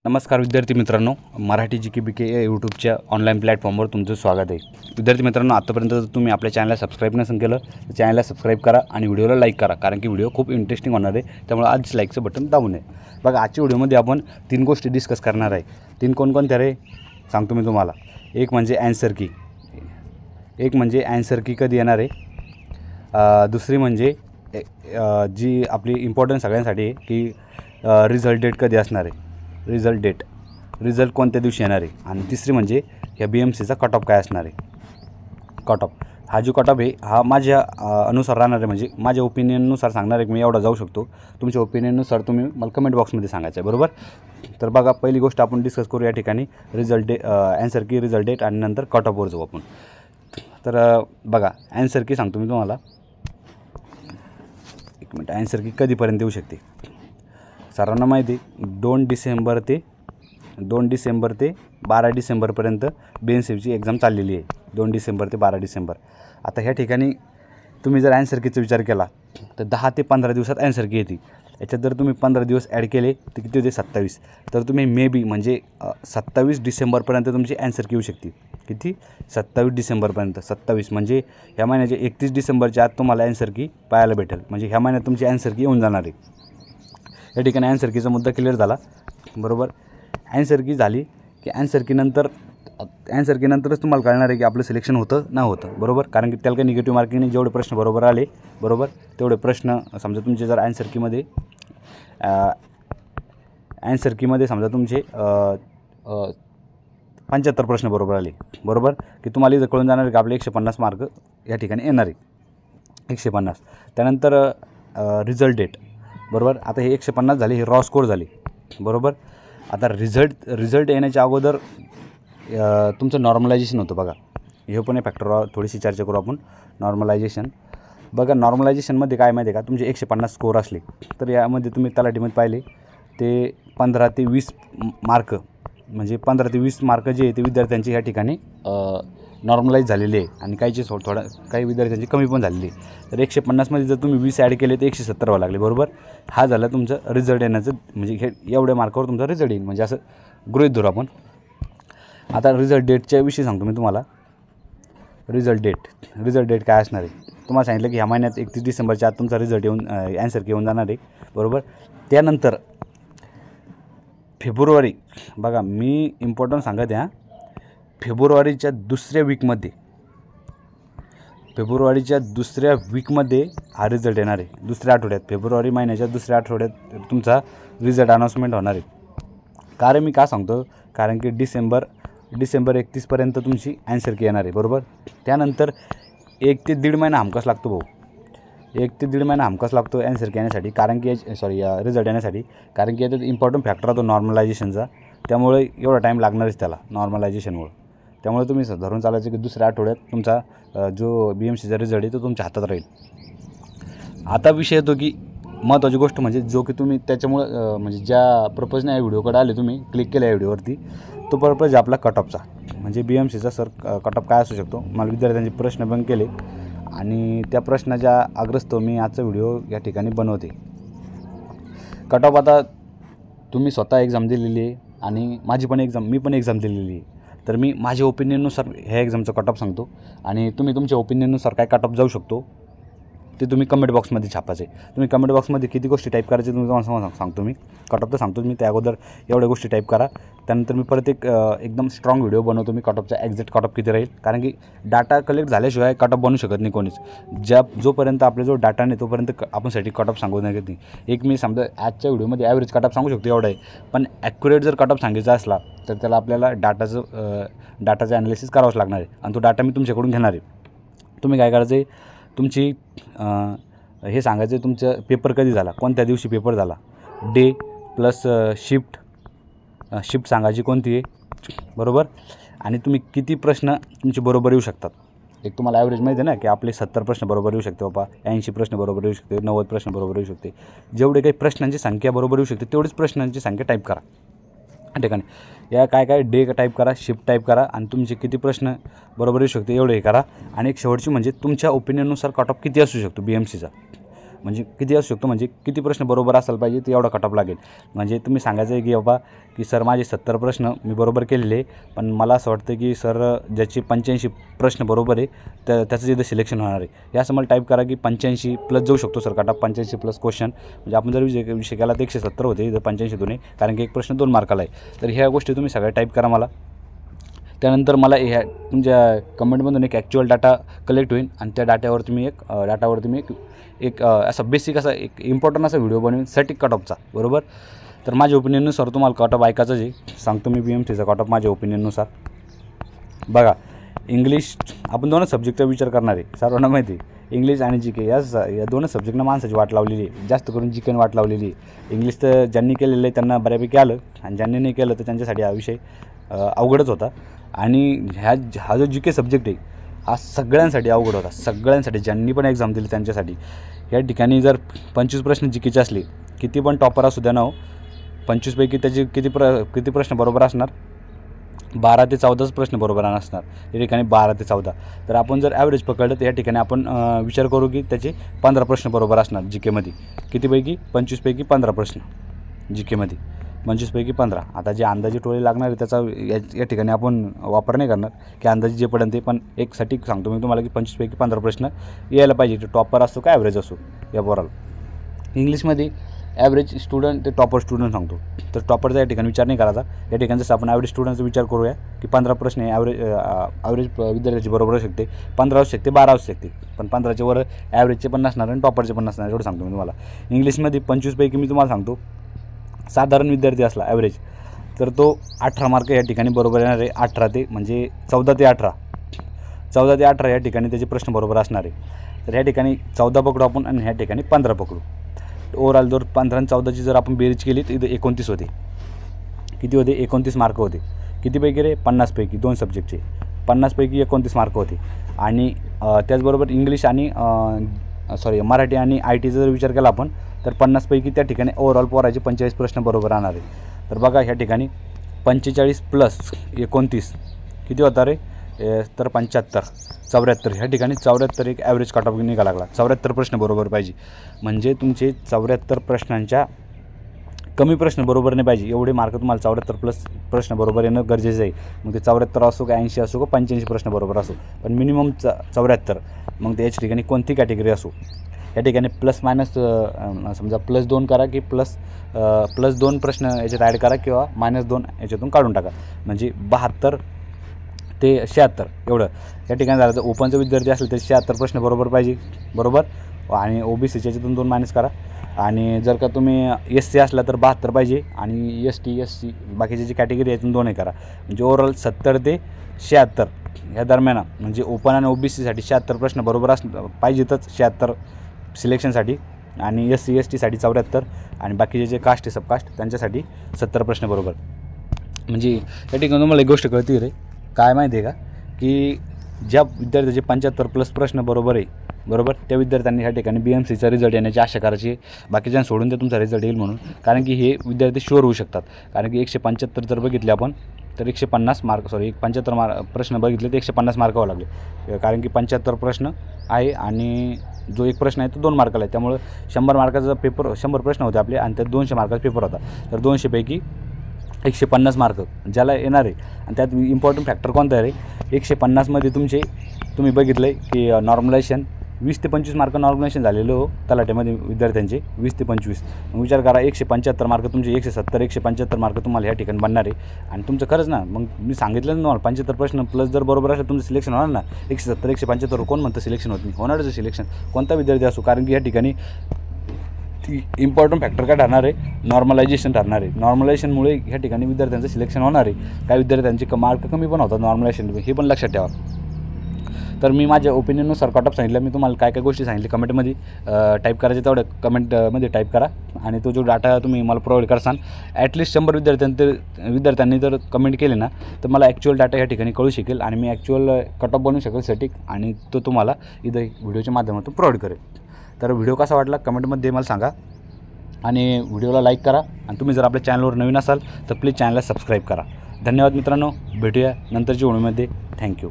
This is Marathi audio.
नमस्कार विद्यार्थी मित्रांनो, मराठी जी.के.बी.के या यूट्यूबच्या ऑनलाईन प्लॅटफॉर्मवर तुमचं स्वागत आहे। विद्यार्थी मित्रांनो, आतापर्यंत जर तुम्ही आपल्या चॅनलला सबस्क्राईब नसेल केलं तर चॅनलला सबस्क्राईब करा आणि व्हिडिओला लाईक करा, कारण की व्हिडिओ खूप इंटरेस्टिंग होणार आहे। त्यामुळे आज लाईकचं बटन दाबून आहे। बघा, आजच्या व्हिडिओमध्ये आपण 3 गोष्टी डिस्कस करणार आहे। 3 कोणकोणत्या रे सांगतो मी तुम्हाला। एक म्हणजे ॲन्सर की कधी येणार आहे। दुसरी म्हणजे जी आपली इम्पॉर्टंट सगळ्यांसाठी आहे की रिझल्ट डेट कधी असणार आहे, रिझल्ट कोणत्या दिवशी येणार आहे। आणि तिसरी म्हणजे ह्या BMCचा कट ऑफ काय असणार आहे। हा जो कट ऑफ आहे हा माझ्या अनुसार राहणार आहे, म्हणजे माझ्या ओपिनियननुसार सांगणार आहे की मी एवढा जाऊ शकतो। तुमच्या ओपिनियननुसार तुम्ही मला कमेंट बॉक्समध्ये सांगायचं आहे, बरोबर। तर बघा, पहिली गोष्ट आपण डिस्कस करू या ठिकाणी ॲन्सर की, रिझल्ट डेट आणि नंतर कट ऑफवर जाऊ आपण। तर बघा, ॲन्सर की सांगतो मी तुम्हाला। एक मिनिट, ॲन्सर की कधीपर्यंत येऊ शकते सर्वांना माहिती आहे। 2 डिसेंबर ते 12 डिसेंबरपर्यंत BNCची एक्झाम चाललेली आहे। 2 डिसेंबर ते 12 डिसेंबर। आता ह्या ठिकाणी तुम्ही जर ॲन्सर कीचा विचार केला तर 10 ते 15 दिवसात ॲन्सर की येते। याच्यात जर तुम्ही 15 दिवस ॲड केले तर किती होते, 27। तर तुम्ही मे बी म्हणजे 27 डिसेंबरपर्यंत तुमची ॲन्सर की येऊ शकते। किती, 27 डिसेंबरपर्यंत। 27 म्हणजे ह्या महिन्याच्या 31 डिसेंबरच्या आत तुम्हाला ॲन्सर की पाहायला भेटेल, म्हणजे ह्या महिन्यात तुमची ॲन्सर की येऊन जाणार आहे। या ठिकाणी ॲन्सर कीचा मुद्दा क्लिअर झाला, बरोबर। ॲन्सर की झाली की ॲन्सर कीनंतरच तुम्हाला कळणार आहे की आपलं सिलेक्शन होतं ना होतं, बरोबर। कारण की त्याला काही निगेटिव्ह मार्किंगने जेवढे प्रश्न बरोबर आले, बरोबर, तेवढे प्रश्न समजा तुमचे जर ॲन्सर कीमध्ये समजा तुमचे 75 प्रश्न बरोबर आले, बरोबर, की तुम्हाला इथं कळून जाणार आहे की आपले 150 मार्क या ठिकाणी येणार आहे, 150। त्यानंतर रिझल्ट डेट, बरोबर। आता हे 150 झाले, हे रॉ स्कोर झाले, बरोबर। आता रिझल्ट येण्याच्या अगोदर तुमचं नॉर्मलायझेशन होतं। बघा, हे पण आहे फॅक्टर, थोडीशी चर्चा करू आपण। नॉर्मलायझेशन, बघा, नॉर्मलायझेशनमध्ये काय माहिती आहे का, तुमचे 150 स्कोर असले तर यामध्ये तुम्ही तलाठीमध्ये पाहिले ते 15 ते 20 मार्क, म्हणजे 15 ते 20 मार्क जे आहे ते विद्यार्थ्यांचे या ठिकाणी नॉर्मलाइज झालेले आहे आणि काही विद्यार्थ्यांची कमी पण झालेली आहे। तर 150मध्ये जर तुम्ही 20 ॲड केले तर 170 व्हावं लागले, बरोबर। हा झाला तुमचं रिझल्ट येण्याचं, म्हणजे हे एवढ्या मार्कावर तुमचा रिझल्ट येईल, म्हणजे असं गृहीत धरू आपण। आता रिझल्ट डेटच्या विषयी सांगतो मी तुम्हाला। रिझल्ट डेट काय असणार आहे, तुम्हाला सांगितलं की ह्या महिन्यात 31 डिसेंबरच्या आत तुमचा रिझल्ट ॲन्सर की येऊन जाणार आहे, बरोबर। त्यानंतर फेब्रुवारी, बघा मी इम्पॉर्टंट सांगत आहे, फेब्रुवारीच्या दुसऱ्या वीकमध्ये हा रिझल्ट येणार आहे। दुसऱ्या आठवड्यात, फेब्रुवारी महिन्याच्या दुसऱ्या आठवड्यात तुमचा रिझल्ट अनाऊन्समेंट होणार आहे। कारण मी का सांगतो, कारण की डिसेंबर 31पर्यंत तुमची ॲन्सर की येणार आहे, बरोबर। त्यानंतर 1 ते 1.5 महिना हमखास लागतो भाऊ, 1 ते 1.5 महिना हमखास लागतो ॲन्सर की येण्यासाठी, कारण की रिझल्ट येण्यासाठी। कारण की याच्यात इम्पॉर्टंट फॅक्टर होतो नॉर्मलायझेशनचा, त्यामुळे एवढा टाईम लागणारच त्याला नॉर्मलायझेशनमुळे। त्यामुळे तुम्ही धरून चालायचं की दुसऱ्या आठवड्यात तुमचा जो BMCचा रिझल्ट आहे तो तुमच्या हातात राहील। आता विषय येतो की महत्त्वाची गोष्ट म्हणजे जो की तुम्ही त्याच्यामुळं म्हणजे ज्या पर्पजने या व्हिडिओकडे आले, तुम्ही क्लिक केलं या व्हिडिओवरती, तो पर्पज आपला कट ऑफचा, म्हणजे BMCचा कट ऑफ काय असू शकतो। मला विद्यार्थ्यांचे प्रश्न पण केले आणि त्या प्रश्नाच्या अग्रस्तव मी आजचा व्हिडिओ या ठिकाणी बनवते। कट ऑफ, आता तुम्ही स्वतः एक्झाम दिलेली आहे आणि मी पण एक्झाम दिलेली आहे, तर मी माझ्या ओपिनियननुसार ह्या एक्झामचा कट ऑफ सांगतो आणि तुम्ही तुमच्या ओपिनियननुसार काय कट ऑफ जाऊ शकतो ते तुम्ही कमेंट बॉक्समध्ये छापायचे। तुम्ही कमेंट बॉक्समध्ये किती गोष्टी टाईप करायचे तुम्हाला सांगतो मी। कट ऑफ तर सांगतो मी, त्या अगोदर एवढ्या गोष्टी टाईप करा। त्यानंतर मी परत एकदम स्ट्रॉंग व्हिडिओ बनवतो मी कट ऑफचा, एक्झॅक्ट कट ऑफ किती राहील, कारण की डाटा कलेक्ट झाल्याशिवाय कट ऑफ बनवू शकत नाही कोणीच। जोपर्यंत आपल्याजवळ डाटा नाही तोपर्यंत आपण साठी कट ऑफ सांगू नाही नाही। एक मी समजा आजच्या व्हिडिओमध्ये ॲव्हरेज कट ऑफ सांगू शकतो एवढा आहे, पण ॲक्युरेट जर कट ऑफ सांगायचा असला तर त्याला आपल्याला डाटाचं ॲनालिसिस करावंच लागणार आहे आणि तो डाटा मी तुमच्याकडून घेणार आहे। तुम्ही काय करायचं आहे, तुमची हे सांगायचं आहे तुमचं पेपर कधी झाला, कोणत्या दिवशी पेपर झाला, डे प्लस शिफ्ट सांगायची कोणती आहे, बरोबर। आणि तुम्ही किती प्रश्न तुमचे बरोबर येऊ शकतात। एक तुम्हाला ॲव्हरेज माहिती आहे ना की आपले 70 प्रश्न बरोबर येऊ शकते बाबा, 80 प्रश्न बरोबर येऊ शकते, 90 प्रश्न बरोबर येऊ शकते। जेवढे काही प्रश्नांची संख्या बरोबर येऊ शकते तेवढीच प्रश्नांची संख्या टाईप करा या ठिकाणी। या काय डे टाईप करा, शिफ्ट टाईप करा आणि तुमचे किती प्रश्न बरोबर येऊ शकते एवढे हे करा। आणि एक शेवटची म्हणजे तुमच्या ओपिनियननुसार कट ऑफ किती असू शकतो BMCचा, म्हणजे किती असू शकतो, म्हणजे किती प्रश्न बरोबर असायला पाहिजे ते एवढा कट ऑफ लागेल. म्हणजे तुम्ही सांगायचं आहे की बाबा की सर माझे 70 प्रश्न मी बरोबर केलेले, पण मला असं वाटतं की सर ज्याचे 85 प्रश्न बरोबर आहे त्याचं जिथं सिलेक्शन होणार आहे. हे असं मला टाईप करा की 85 प्लस जाऊ शकतो sir cut off, 85 plus question. म्हणजे आपण जर विषय केला तर 170 होते, इथं 85 दोन्ही, कारण की एक प्रश्न 2 मार्काला आहे. तर ह्या गोष्टी तुम्ही सगळ्या टाईप करा मला. त्यानंतर मला ह्या तुमच्या कमेंटमधून एक ॲक्च्युअल डाटा कलेक्ट होईल आणि त्या डाट्यावरती मी एक असा बेसिक असा एक इम्पॉर्टंट असा व्हिडिओ बनवेन सटिक कट ऑफचा, बरोबर. तर माझ्या ओपिनियननुसार तुम्हाला कट ऑफ ऐकायचं आहे. सांगतो मी BMCचा कट ऑफ माझ्या ओपिनियननुसार. बघा, इंग्लिश आपण दोनच सब्जेक्टचा विचार करणार आहे, सर्वांना माहिती आहे. इंग्लिश आणि GK या दोनच सब्जेक्टनं माणसाची वाट लावलेली आहे, जास्त करून GKने वाट लावलेली आहे. इंग्लिश तर ज्यांनी केलेलं आहे त्यांना बऱ्यापैकी आलं, आणि ज्यांनी नाही केलं तर त्यांच्यासाठी हा विषय अवघडच होता. आणि हा जो GK सब्जेक्ट आहे हा सगळ्यांसाठी अवघड होता, सगळ्यांसाठी, ज्यांनी पण एक्झाम दिली त्यांच्यासाठी. या ठिकाणी जर 25 प्रश्न GKचे असले, किती पण टॉपर असू द्या ना हो, 25 पैकी त्याचे किती प्रश्न बरोबर असणार, 12 ते 14 प्रश्न बरोबर असणार. या ठिकाणी 12 ते 14. तर आपण जर ॲव्हरेज पकडलं तर या ठिकाणी आपण विचार करू की त्याचे 15 प्रश्न बरोबर असणार GKमध्ये. कितीपैकी? 25 पैकी 15 प्रश्न GKमध्ये, 25 पैकी 15. आता जे अंदाजे टोळे लागणार आहे त्याचा या ठिकाणी आपण वापर नाही करणार की अंदाजे जे पडेल ते, पण एक सटीक सांगतो मी तुम्हाला की 25 पैकी 15 प्रश्न यायला पाहिजे. टॉपर असतो का ॲव्हरेज असो या पोराला. इंग्लिशमध्ये ॲव्हरेज स्टुडंट ते टॉपर स्टुडंट सांगतो. तर टॉपरचा या ठिकाणी विचार नाही करायचा. या ठिकाणी जसं आपण ॲव्हरेज स्टुडंटचा विचार करूया की 15 प्रश्न ॲव्हरेज विद्यार्थ्याची बरोबर असू शकते, 15 असू शकते, 12 असू शकते, पण 15च्या वर ॲव्हरेजचे पण नसणार आणि टॉपरचे पण नसणार, एवढं सांगतो मी तुम्हाला. इंग्लिशमध्ये 25 पैकी मी तुम्हाला सांगतो साधारण विद्यार्थी असला ॲव्हरेज तर तो 18 मार्क या ठिकाणी बरोबर येणार आहे. 18 ते म्हणजे 14 ते 18 या ठिकाणी त्याचे प्रश्न बरोबर असणार आहे. तर ह्या ठिकाणी 14 पकडू आपण आणि ह्या ठिकाणी 15 पकडू. ओव्हरऑल जर 15 आणि 14ची जर आपण बेरीज केली तर इथं 29 होते. किती होते? 29 मार्क होते. कितीपैकी रे? 50 पैकी 2 सब्जेक्टचे 50 पैकी 29 मार्क होते. आणि त्याचबरोबर इंग्लिश आणि मराठी आणि IT जर विचार केला आपण तर 50 पैकी त्या ठिकाणी ओव्हरऑल पोराचे 45 प्रश्न बरोबर राहणार आहे. तर बघा ह्या ठिकाणी 45 प्लस 29 किती होता रे? तर 75 74. ह्या ठिकाणी 74 एक ॲव्हरेज कट ऑफ निघाला लागला. 74 प्रश्न बरोबर पाहिजे. म्हणजे तुमचे 74 प्रश्नांच्या कमी प्रश्न बरोबर नाही पाहिजे, एवढे मार्क तुम्हाला 74 प्लस प्रश्न बरोबर येणं गरजेचं आहे. मग ते 74 असो का 80 असो का 85 प्रश्न बरोबर असो, पण मिनिमम 74. मग ते याच्या ठिकाणी कोणती कॅटेगरी असो. या ठिकाणी प्लस मायनस समजा +2 करा की +2 प्रश्न याच्यात ॲड करा किंवा -2 याच्यातून काढून टाका. म्हणजे 72 ते 76 एवढं या ठिकाणी झालं. तर ओपनचा विद्यार्थी असेल तर 76 प्रश्न बरोबर पाहिजे, बरोबर. आणि OBCच्या याच्यातून 2 मायनस करा. आणि जर का तुम्ही SC असला तर 72 पाहिजे, आणि SC बाकीची जी कॅटेगरी यातून 2 करा. म्हणजे ओव्हरऑल 70 ते 76 ह्या दरम्यान, म्हणजे ओपन आणि OBCसाठी 76 प्रश्न बरोबर पाहिजेतच, 76 सिलेक्शनसाठी. आणि SC STसाठी 74 आणि बाकीचे जे कास्ट आहे सबकास्ट त्यांच्यासाठी 70 प्रश्न बरोबर. म्हणजे या ठिकाणी तुम्हाला एक गोष्ट कळते रे, काय माहिती आहे का, की ज्या विद्यार्थ्याचे 75 प्लस प्रश्न बरोबर आहे, बरोबर, त्या विद्यार्थ्यांनी ह्या ठिकाणी BMCचा रिझल्ट येण्याची आशा करायची. बाकीच्यांना सोडून ते तुमचा रिझल्ट येईल म्हणून, कारण की हे विद्यार्थी शुअर होऊ शकतात. कारण की 175 जर बघितले आपण तर 150 मार्क 75 प्रश्न बघितले तर 150 मार्कावं लागले. कारण की 75 प्रश्न आहे आणि जो एक प्रश्न आहे तो 2 मार्काला आहे. त्यामुळं 100 मार्काचा पेपर, 100 प्रश्न होते आपले आणि त्यात 200 मार्काचा पेपर होता. तर 200 पैकी 150 मार्क ज्याला येणार आहे. आणि त्यात इम्पॉर्टंट फॅक्टर कोणता आहे रे? 150मध्ये तुम्ही बघितलं आहे की नॉर्मलायझेशन 20 ते 25 मार्क नॉर्मलायझेशन झालेलं हो तलाट्यामध्ये विद्यार्थ्यांचे, 20 ते 25. मग विचार करा 175 मार्क तुमचे 170 175 मार्क तुम्हाला ह्या ठिकाणी बनणार आहे. आणि तुमचं खरंच ना, मग मी सांगितलं ना तुम्हाला 75 प्रश्न प्लस जर बरोबर असलं तुमचं सिलेक्शन होणार ना. 170 175 कोण म्हणतं सिलेक्शन होत नाही? होणारच सिलेक्शन, कोणता विद्यार्थी असो. कारण की या ठिकाणी इम्पॉर्टंट फॅक्टर काय ठरणार आहे? नॉर्मलायझेशन ठरणार आहे. नॉर्मलायझेशनमुळे ह्या ठिकाणी विद्यार्थ्यांचं सिलेक्शन होणार आहे. काही विद्यार्थ्यांचे मार्क कमी पण होतात नॉर्मलायझेशन, हे पण लक्षात ठेवा. तर मी माझ्या ओपिनियननुसार कट ऑफ सांगितलं. मी तुम्हाला काय काय गोष्टी सांगितली कमेंटमध्ये टाईप करायचे, तेवढं कमेंटमध्ये टाईप करा. आणि तो जो डाटा तुम्ही मला प्रोव्हाइड करसाल, ॲटलिस्ट 100 विद्यार्थ्यांनी जर कमेंट केले ना तर मला ॲक्च्युअल डाटा या ठिकाणी कळू शकेल आणि मी ॲक्च्युअल कट ऑफ बनवू शकेल सटिक, आणि तो तुम्हाला इथं व्हिडिओच्या माध्यमातून प्रोव्हाइड करेल. तर व्हिडिओ कसा वाटला कमेंटमध्ये मला सांगा, आणि व्हिडिओला लाईक करा. आणि तुम्ही जर आपल्या चॅनलवर नवीन असाल तर प्लीज चॅनलला सबस्क्राईब करा. धन्यवाद मित्रांनो, भेटूया नंतरच्या व्हिडिओमध्ये. थँक्यू.